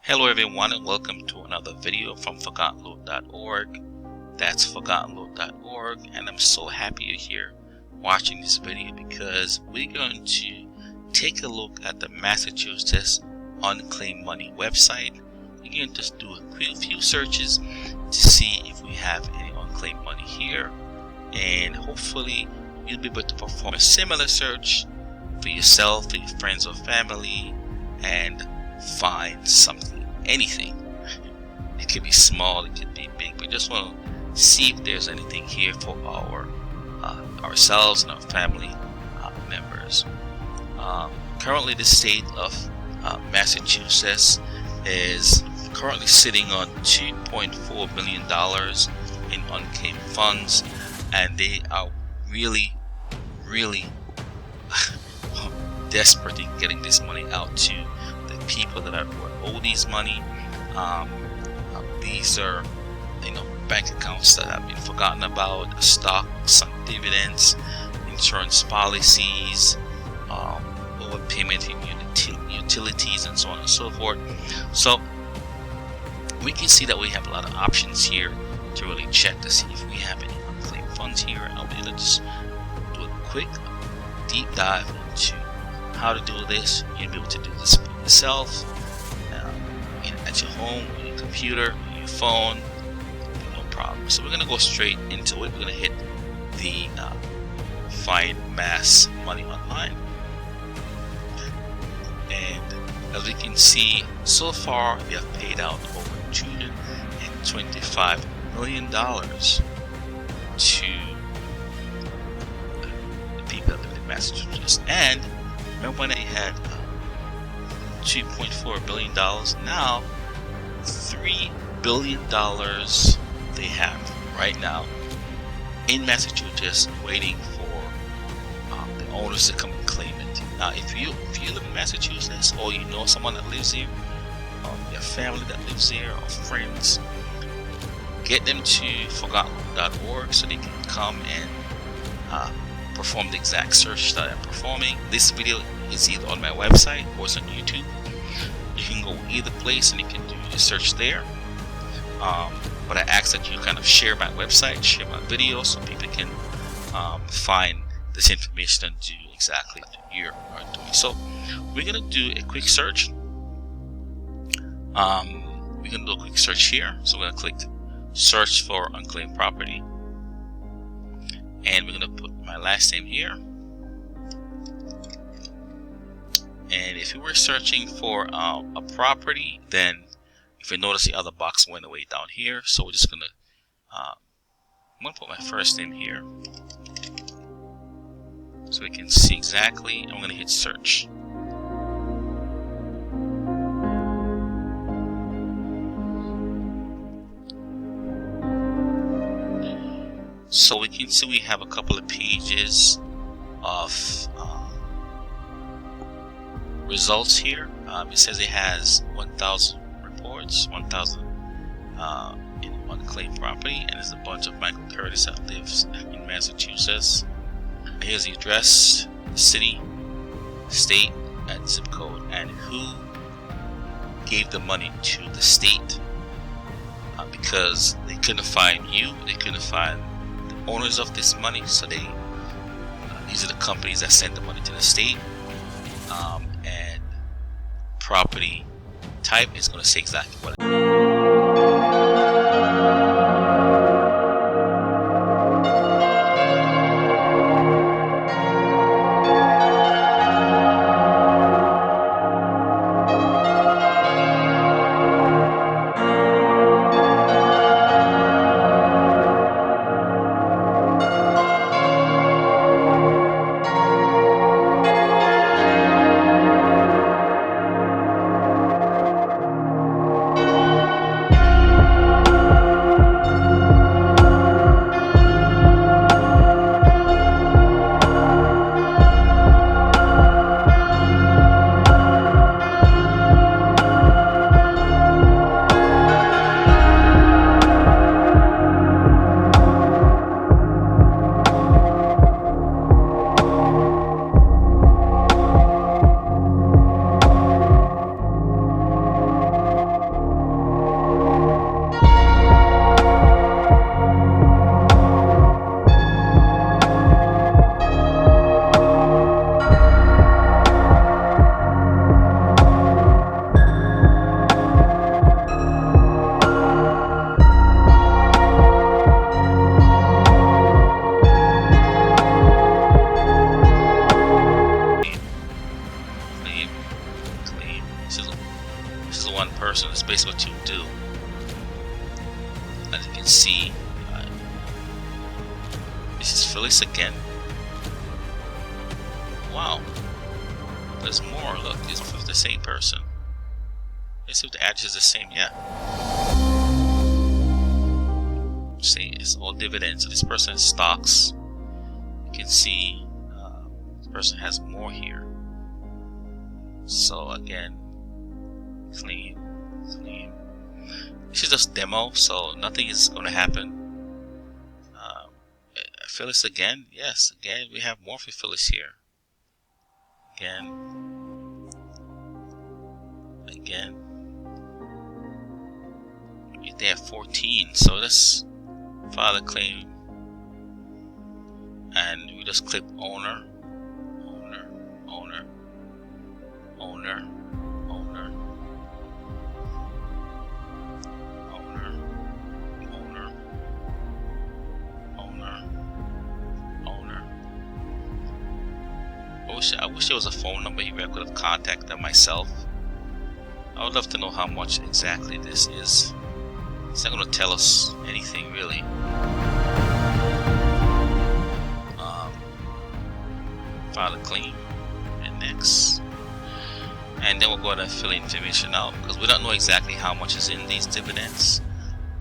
Hello everyone and welcome to another video from ForgottenLoot.org. That's ForgottenLoot.org, and I'm so happy you're here watching this video because we're going to take a look at the Massachusetts Unclaimed Money website. We're going to just do a few searches to see if we have any unclaimed money here, and hopefully you'll be able to perform a similar search for yourself, for your friends or family, and find something, anything. It could be small, it could be big, but just want to see if there's anything here for ourselves and our family members. Currently the state of Massachusetts is currently sitting on $2.4 million in unclaimed funds, and they are really desperate in getting this money out to the people that owe these money. These are bank accounts that have been forgotten about, stocks, some dividends, insurance policies, overpayment in utilities, and so on and so forth. So we can see that we have a lot of options here to really check to see if we have any unclaimed funds here. I'll be able to just do a quick deep dive into how to do this. You'll be able to do this for yourself, at your home, on your computer, on your phone, no problem. So we're going to go straight into it. We're going to hit the Find Mass Money Online, and as we can see, so far they have paid out over $225 million to the people that live in Massachusetts. And remember when they had $2.4 billion, now $3 billion they have right now in Massachusetts, waiting for the owners to come and claim it. Now if you live in Massachusetts, or you know someone that lives here, or your family that lives there, or friends, get them to ForgottenLoot.org so they can come and perform the exact search that I'm performing. This video is either on my website or it's on YouTube. You can go either place and you can do your search there. But I ask that you kind of share my website, share my video, so people can find this information and do exactly what you are doing. So we're going to do a quick search. We're going to do a quick search here. So we're going to click search for unclaimed property, and we're going to put my last name here. And if you were searching for a property, then if you notice, the other box went away down here. So we're just gonna I'm gonna put my first name here so we can see exactly. I'm gonna hit search. So we can see we have a couple of pages of results here. It says it has 1,000 reports, 1,000 in unclaimed property, and there's a bunch of Michael Curtis that lives in Massachusetts. Here's the address, the city, state, and zip code, and who gave the money to the state, because they couldn't find you, they couldn't find the owners of this money, so they these are the companies that sent the money to the state. And property type is going to say exactly what This is one person. That's basically what you do. As you can see, this is Phyllis again. Wow, there's more. Look, it's the same person. Let's see if the address is the same. Yeah. See, it's all dividends. So this person has stocks. You can see this person has more here. So again, clean. This is just demo, so nothing is going to happen. Phyllis again. Yes, again we have more for Phyllis here. Again. They have 14, so let's file a claim, and we just click owner. I wish there was a phone number here where I could have contacted them myself. I would love to know how much exactly this is. It's not going to tell us anything really. File a claim, and next. And then we'll go ahead and fill the information out because we don't know exactly how much is in these dividends.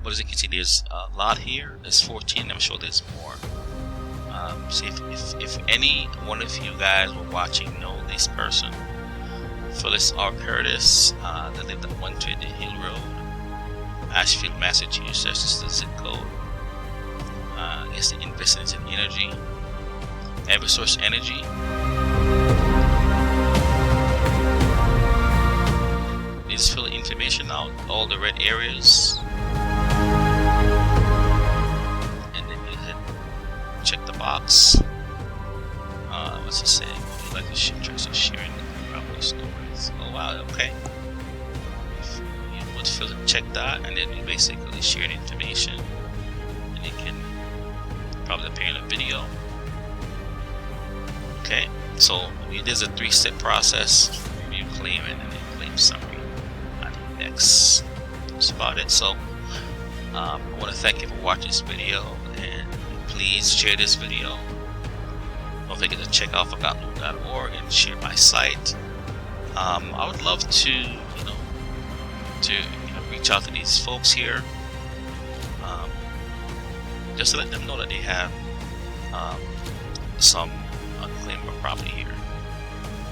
But as you can see, there's a lot here. There's 14. I'm sure there's more. See if any one of you guys were watching know this person, Phyllis R. Curtis, that lived at 120 Hill Road, Ashfield, Massachusetts. This is the zip code. I guess the investments in energy, Eversource Energy. You just fill the information out, all the red areas. Check the box. What's it say? Would you like to sharing property stories? Oh wow, okay. You would check that, and then you basically share the information, and you can probably appear in a video. Okay, so there's a 3-step process: review, claim, and then claim summary. And next, that's about it. So I want to thank you for watching this video, and please share this video. Don't forget to check out ForgottenLoot.org and share my site. I would love to, reach out to these folks here, just to let them know that they have some unclaimed property here.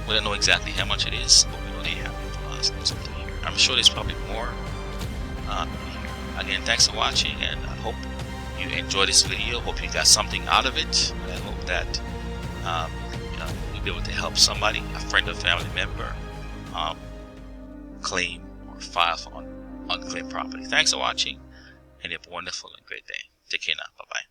We don't know exactly how much it is, but we know they have something here. I'm sure there's probably more here. Again, thanks for watching, and I hope you enjoyed this video. Hope you got something out of it. I hope that you'll be able to help somebody, a friend or family member, claim or file for unclaimed property. Thanks for watching, and you have a wonderful and great day. Take care now. Bye bye.